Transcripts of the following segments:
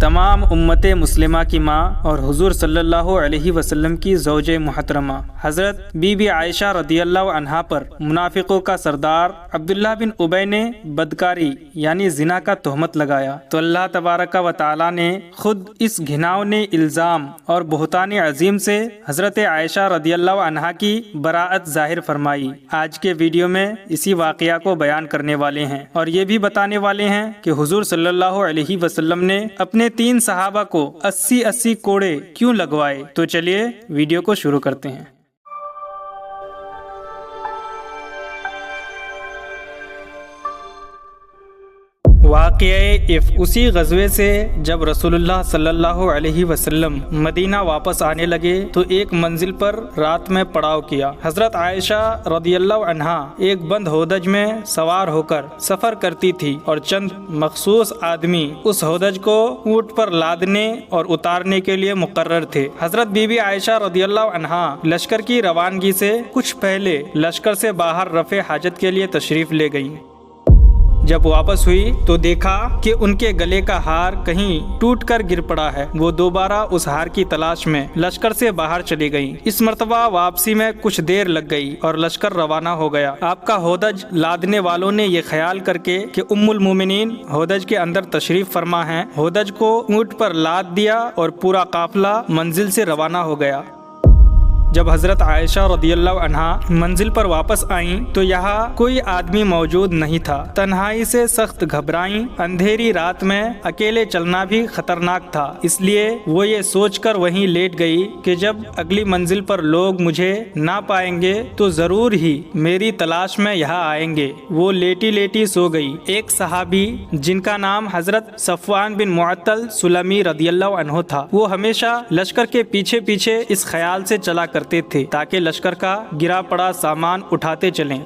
تمام امت مسلمہ کی ماں اور حضور صلی اللہ علیہ وسلم کی زوج محترمہ حضرت بی بی عائشہ رضی اللہ عنہا پر منافقوں کا سردار عبداللہ بن ابی نے بدکاری یعنی زنا کا تہمت لگایا تو اللہ تبارک و تعالی نے خود اس گھناؤنے الزام اور بہتان عظیم سے حضرت عائشہ رضی اللہ عنہا کی براءت ظاہر فرمائی۔ آج کے ویڈیو میں اسی واقعہ کو بیان کرنے والے ہیں اور یہ بھی بتانے والے ہیں کہ حضور صلی اللہ علیہ وسلم نے اپنے 3 صحابہ کو 80 کوڑے کیوں لگوائے۔ تو چلیے ویڈیو کو شروع کرتے ہیں۔ واقعہ اسی غزوے سے جب رسول اللہ صلی اللہ علیہ وسلم مدینہ واپس آنے لگے تو ایک منزل پر رات میں پڑاؤ کیا۔ حضرت عائشہ رضی اللہ عنہا ایک بند ہودج میں سوار ہو کر سفر کرتی تھی اور چند مخصوص آدمی اس ہودج کو اونٹ پر لادنے اور اتارنے کے لیے مقرر تھے۔ حضرت بی بی عائشہ رضی اللہ عنہا لشکر کی روانگی سے کچھ پہلے لشکر سے باہر رفع حاجت کے لیے تشریف لے گئیں۔ جب واپس ہوئی تو دیکھا کہ ان کے گلے کا ہار کہیں ٹوٹ کر گر پڑا ہے۔ وہ دوبارہ اس ہار کی تلاش میں لشکر سے باہر چلی گئیں۔ اس مرتبہ واپسی میں کچھ دیر لگ گئی اور لشکر روانہ ہو گیا۔ آپ کا ہودج لادنے والوں نے یہ خیال کر کے کہ ام المومنین ہودج کے اندر تشریف فرما ہیں، ہودج کو اونٹ پر لاد دیا اور پورا قافلہ منزل سے روانہ ہو گیا۔ جب حضرت عائشہ رضی اللہ عنہا منزل پر واپس آئیں تو یہاں کوئی آدمی موجود نہیں تھا۔ تنہائی سے سخت گھبرائیں۔ اندھیری رات میں اکیلے چلنا بھی خطرناک تھا، اس لیے وہ یہ سوچ کر وہیں لیٹ گئی کہ جب اگلی منزل پر لوگ مجھے نہ پائیں گے تو ضرور ہی میری تلاش میں یہاں آئیں گے۔ وہ لیٹی لیٹی سو گئی۔ ایک صحابی جن کا نام حضرت صفوان بن معطل سلمی رضی اللہ عنہ تھا، وہ ہمیشہ لشکر کے پیچھے پیچھے اس خیال سے چلا کرتے تھے تاکہ لشکر کا گرا پڑا سامان اٹھاتے چلیں۔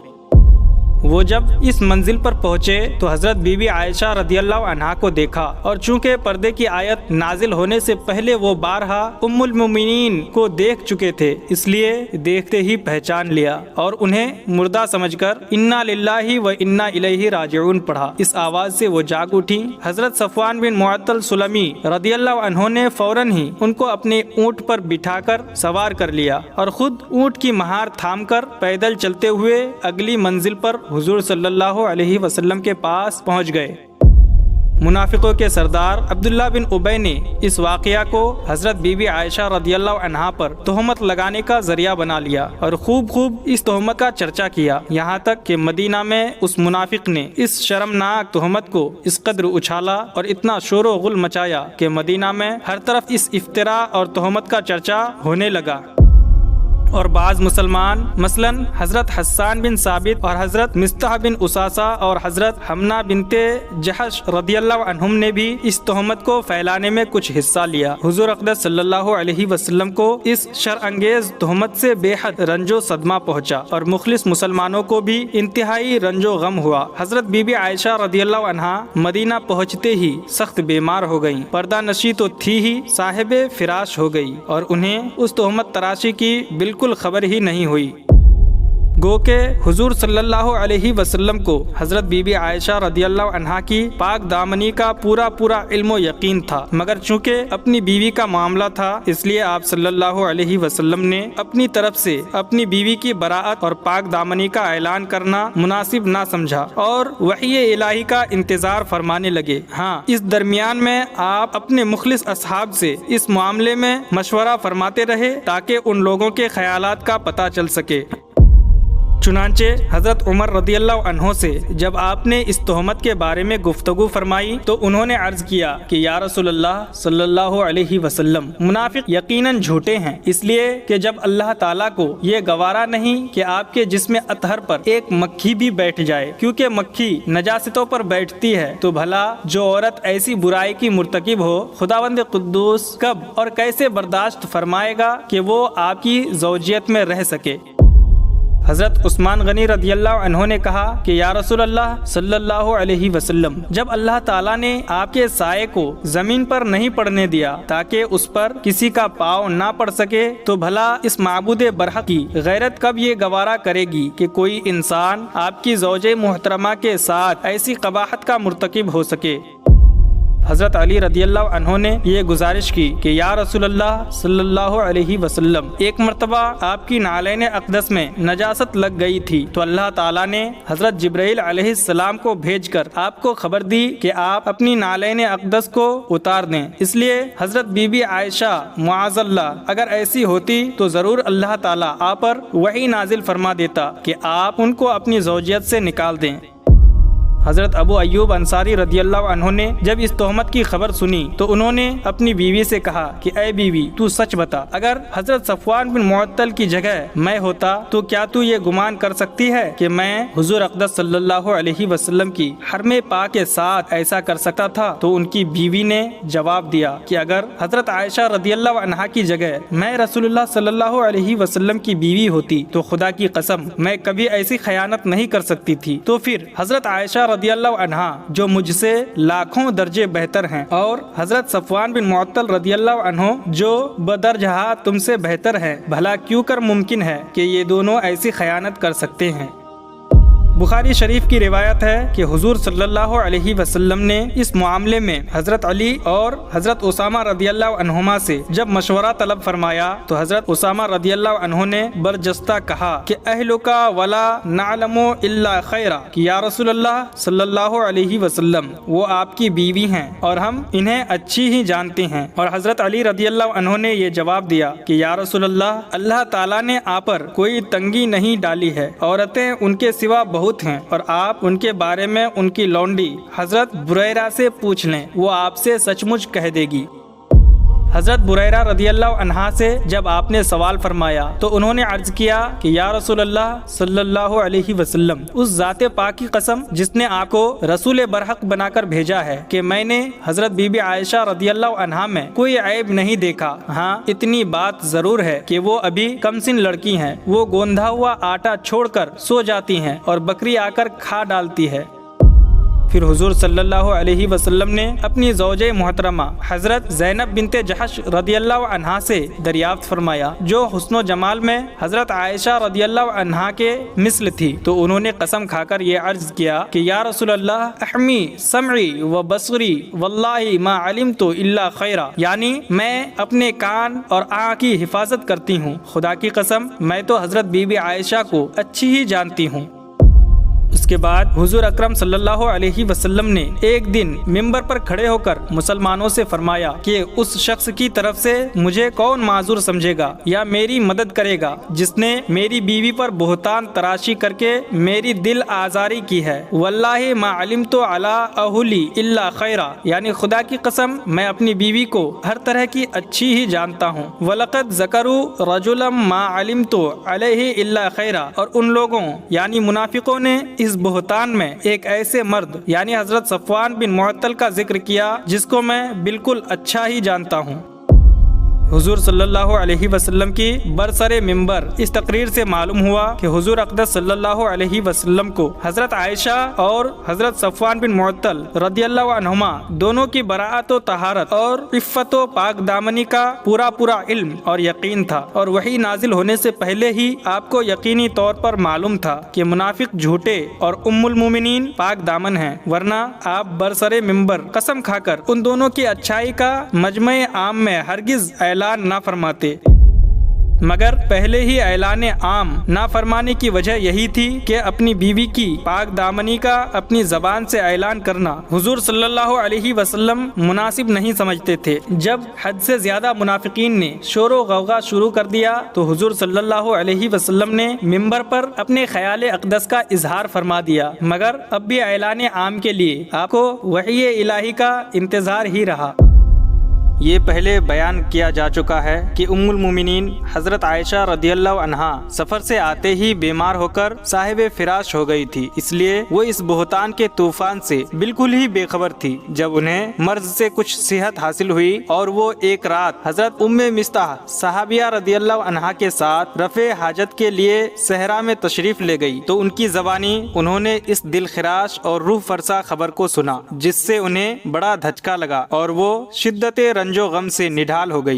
وہ جب اس منزل پر پہنچے تو حضرت بی بی عائشہ رضی اللہ عنہا کو دیکھا اور چونکہ پردے کی آیت نازل ہونے سے پہلے وہ بارہا ام المومنین کو دیکھ چکے تھے، اس لیے دیکھتے ہی پہچان لیا اور انہیں مردہ سمجھ کر انا للہ و انا الیہ راجعون پڑھا۔ اس آواز سے وہ جاگ اٹھی۔ حضرت صفوان بن معطل سلمی رضی اللہ عنہ نے فوراً ہی ان کو اپنے اونٹ پر بٹھا کر سوار کر لیا اور خود اونٹ کی مہار تھام کر پیدل چلتے ہوئے اگلی منزل پر حضور صلی اللہ علیہ وسلم کے پاس پہنچ گئے۔ منافقوں کے سردار عبداللہ بن ابی نے اس واقعہ کو حضرت بی بی عائشہ رضی اللہ عنہا پر تہمت لگانے کا ذریعہ بنا لیا اور خوب اس تہمت کا چرچا کیا، یہاں تک کہ مدینہ میں اس منافق نے اس شرمناک تہمت کو اس قدر اچھالا اور اتنا شور و غل مچایا کہ مدینہ میں ہر طرف اس افتراء اور تہمت کا چرچا ہونے لگا۔ اور بعض مسلمان مثلاً حضرت حسان بن ثابت اور حضرت مصطح بن اساسہ اور حضرت حمنہ بنت جحش رضی اللہ عنہم نے بھی اس تہمت کو پھیلانے میں کچھ حصہ لیا۔ حضور اقدس صلی اللہ علیہ وسلم کو اس شرانگیز تہمت سے بے حد رنج و صدمہ پہنچا اور مخلص مسلمانوں کو بھی انتہائی رنج و غم ہوا۔ حضرت بی بی عائشہ رضی اللہ عنہا مدینہ پہنچتے ہی سخت بیمار ہو گئیں، پردہ نشی تو تھی ہی صاحب فراش ہو گئی اور انہیں اس تہمت تراشی کی بالکل خبر ہی نہیں ہوئی۔ گو کہ حضور صلی اللہ علیہ وسلم کو حضرت بی بی عائشہ رضی اللہ عنہا کی پاک دامنی کا پورا علم و یقین تھا، مگر چونکہ اپنی بیوی کا معاملہ تھا اس لیے آپ صلی اللہ علیہ وسلم نے اپنی طرف سے اپنی بیوی کی براءت اور پاک دامنی کا اعلان کرنا مناسب نہ سمجھا اور وحی الہی کا انتظار فرمانے لگے۔ ہاں، اس درمیان میں آپ اپنے مخلص اصحاب سے اس معاملے میں مشورہ فرماتے رہے تاکہ ان لوگوں کے خیالات کا پتہ چل سکے۔ چنانچہ حضرت عمر رضی اللہ عنہ سے جب آپ نے اس تہمت کے بارے میں گفتگو فرمائی تو انہوں نے عرض کیا کہ یا رسول اللہ صلی اللہ علیہ وسلم، منافق یقیناً جھوٹے ہیں، اس لیے کہ جب اللہ تعالیٰ کو یہ گوارا نہیں کہ آپ کے جسم اطہر پر ایک مکھی بھی بیٹھ جائے، کیونکہ مکھی نجاستوں پر بیٹھتی ہے، تو بھلا جو عورت ایسی برائی کی مرتکب ہو خداوند قدوس کب اور کیسے برداشت فرمائے گا کہ وہ آپ کی زوجیت میں رہ سکے۔ حضرت عثمان غنی رضی اللہ عنہ نے کہا کہ یا رسول اللہ صلی اللہ علیہ وسلم، جب اللہ تعالیٰ نے آپ کے سائے کو زمین پر نہیں پڑنے دیا تاکہ اس پر کسی کا پاؤں نہ پڑ سکے، تو بھلا اس معبود برحق کی غیرت کب یہ گوارا کرے گی کہ کوئی انسان آپ کی زوجہ محترمہ کے ساتھ ایسی قباحت کا مرتکب ہو سکے۔ حضرت علی رضی اللہ عنہ نے یہ گزارش کی کہ یا رسول اللہ صلی اللہ علیہ وسلم، ایک مرتبہ آپ کی نعلین اقدس میں نجاست لگ گئی تھی تو اللہ تعالیٰ نے حضرت جبرائیل علیہ السلام کو بھیج کر آپ کو خبر دی کہ آپ اپنی نعلین اقدس کو اتار دیں۔ اس لیے حضرت بی بی عائشہ معاذ اللہ اگر ایسی ہوتی تو ضرور اللہ تعالیٰ آپ پر وحی نازل فرما دیتا کہ آپ ان کو اپنی زوجیت سے نکال دیں۔ حضرت ابو ایوب انصاری رضی اللہ عنہ نے جب اس تہمت کی خبر سنی تو انہوں نے اپنی بیوی سے کہا کہ اے بیوی، تو سچ بتا، اگر حضرت صفوان بن معطل کی جگہ میں ہوتا تو کیا تو یہ گمان کر سکتی ہے کہ میں حضور اقدس صلی اللہ علیہ وسلم کی حرم پاک کے ساتھ ایسا کر سکتا تھا؟ تو ان کی بیوی نے جواب دیا کہ اگر حضرت عائشہ رضی اللہ عنہا کی جگہ میں رسول اللہ صلی اللہ علیہ وسلم کی بیوی ہوتی تو خدا کی قسم میں کبھی ایسی خیانت نہیں کر سکتی تھی۔ تو پھر حضرت عائشہ رضی اللہ عنہا جو مجھ سے لاکھوں درجے بہتر ہیں، اور حضرت صفوان بن معطل رضی اللہ عنہ جو بدرجہ تم سے بہتر ہیں، بھلا کیوں کر ممکن ہے کہ یہ دونوں ایسی خیانت کر سکتے ہیں؟ بخاری شریف کی روایت ہے کہ حضور صلی اللہ علیہ وسلم نے اس معاملے میں حضرت علی اور حضرت اسامہ رضی اللہ عنہما سے جب مشورہ طلب فرمایا تو حضرت اسامہ رضی اللہ عنہ نے برجستہ کہا کہ اہلک ولا نعلم الا خیرا، کہ یا رسول اللہ صلی اللہ علیہ وسلم وہ آپ کی بیوی ہیں اور ہم انہیں اچھی ہی جانتے ہیں۔ اور حضرت علی رضی اللہ عنہ نے یہ جواب دیا کہ یا رسول اللہ، اللہ تعالیٰ نے آپ پر کوئی تنگی نہیں ڈالی ہے، عورتیں ان کے سوا بہت ہیں، اور آپ ان کے بارے میں ان کی لونڈی حضرت بریرہ سے پوچھ لیں، وہ آپ سے سچ مچ کہہ دے گی۔ حضرت بریرہ رضی اللہ عنہا سے جب آپ نے سوال فرمایا تو انہوں نے عرض کیا کہ یا رسول اللہ صلی اللہ علیہ وسلم، اس ذات پاک کی قسم جس نے آپ کو رسول برحق بنا کر بھیجا ہے کہ میں نے حضرت بی بی عائشہ رضی اللہ عنہا میں کوئی عیب نہیں دیکھا۔ ہاں اتنی بات ضرور ہے کہ وہ ابھی کم سن لڑکی ہیں، وہ گوندھا ہوا آٹا چھوڑ کر سو جاتی ہیں اور بکری آ کر کھا ڈالتی ہے۔ پھر حضور صلی اللہ علیہ وسلم نے اپنی زوجہ محترمہ حضرت زینب بنت جحش رضی اللہ عنہا سے دریافت فرمایا جو حسن و جمال میں حضرت عائشہ رضی اللہ عنہا کے مثل تھی، تو انہوں نے قسم کھا کر یہ عرض کیا کہ یا رسول اللہ، احمی سمعی و بصری واللہ ما علمت الا خیرا، یعنی میں اپنے کان اور آنکھ کی حفاظت کرتی ہوں، خدا کی قسم میں تو حضرت بی بی عائشہ کو اچھی ہی جانتی ہوں۔ اس کے بعد حضور اکرم صلی اللہ علیہ وسلم نے ایک دن ممبر پر کھڑے ہو کر مسلمانوں سے فرمایا کہ اس شخص کی طرف سے مجھے کون معذور سمجھے گا یا میری مدد کرے گا جس نے میری بیوی پر بہتان تراشی کر کے میری دل آزاری کی ہے۔ واللہ ما علمت علی اہلی الا خیرا، یعنی خدا کی قسم میں اپنی بیوی کو ہر طرح کی اچھی ہی جانتا ہوں۔ وَلَقَدْ ذَكَرُوا رَجُلًا مَا عَلِمْتُ عَلَيْهِ إِلَّا خَيْرًا، اور ان لوگوں یعنی منافقوں نے اس بہتان میں ایک ایسے مرد یعنی حضرت صفوان بن معطل کا ذکر کیا جس کو میں بالکل اچھا ہی جانتا ہوں۔ حضور صلی اللہ علیہ وسلم کی برسر ممبر اس تقریر سے معلوم ہوا کہ حضور اقدس صلی اللہ علیہ وسلم کو حضرت عائشہ اور حضرت صفوان بن معطل رضی اللہ عنہما دونوں کی براءت و طہارت اور عفت و پاک دامنی کا پورا علم اور یقین تھا، اور وحی نازل ہونے سے پہلے ہی آپ کو یقینی طور پر معلوم تھا کہ منافق جھوٹے اور ام المومنین پاک دامن ہیں، ورنہ آپ برسر ممبر قسم کھا کر ان دونوں کی اچھائی کا مجمع عام میں ہرگز اعلان نہ فرماتے، مگر پہلے ہی اعلان عام نہ فرمانے کی وجہ یہی تھی کہ اپنی بیوی کی پاک دامنی کا اپنی زبان سے اعلان کرنا حضور صلی اللہ علیہ وسلم مناسب نہیں سمجھتے تھے۔ جب حد سے زیادہ منافقین نے شور و غوغا شروع کر دیا تو حضور صلی اللہ علیہ وسلم نے ممبر پر اپنے خیال اقدس کا اظہار فرما دیا، مگر اب بھی اعلان عام کے لیے آپ کو وحی الہی کا انتظار ہی رہا۔ یہ پہلے بیان کیا جا چکا ہے کہ ام المومنین حضرت عائشہ رضی اللہ عنہا سفر سے آتے ہی بیمار ہو کر صاحب فراش ہو گئی تھی، اس لیے وہ اس بہتان کے طوفان سے بالکل ہی بے خبر تھی۔ جب انہیں مرض سے کچھ صحت حاصل ہوئی اور وہ ایک رات حضرت ام مستح صحابیہ رضی اللہ عنہا کے ساتھ رفع حاجت کے لیے صحرا میں تشریف لے گئی تو ان کی زبانی انہوں نے اس دل خراش اور روح فرسا خبر کو سنا، جس سے انہیں بڑا دھچکا لگا اور وہ شدت رنج و غم سے نڈھال ہو گئی۔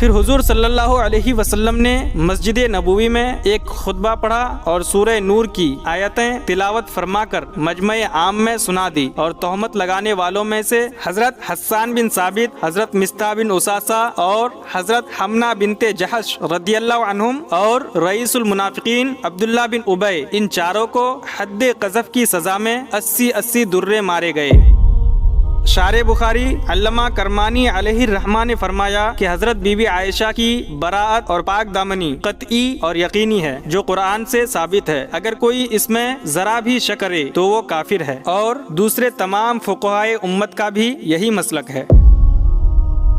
پھر حضور صلی اللہ علیہ وسلم نے مسجد نبوی میں ایک خطبہ پڑھا اور سورہ نور کی آیتیں تلاوت فرما کر مجمع عام میں سنا دی، اور تہمت لگانے والوں میں سے حضرت حسان بن ثابت، حضرت مصطح بن اساسہ اور حضرت حمنہ بنت جحش رضی اللہ عنہم اور رئیس المنافقین عبداللہ بن ابی، ان چاروں کو حد قذف کی سزا میں 80 درے مارے گئے۔ شارح بخاری علامہ کرمانی علیہ الرحمہ نے فرمایا کہ حضرت بی بی عائشہ کی براءت اور پاک دامنی قطعی اور یقینی ہے، جو قرآن سے ثابت ہے۔ اگر کوئی اس میں ذرا بھی شک کرے تو وہ کافر ہے، اور دوسرے تمام فقہائے امت کا بھی یہی مسلک ہے۔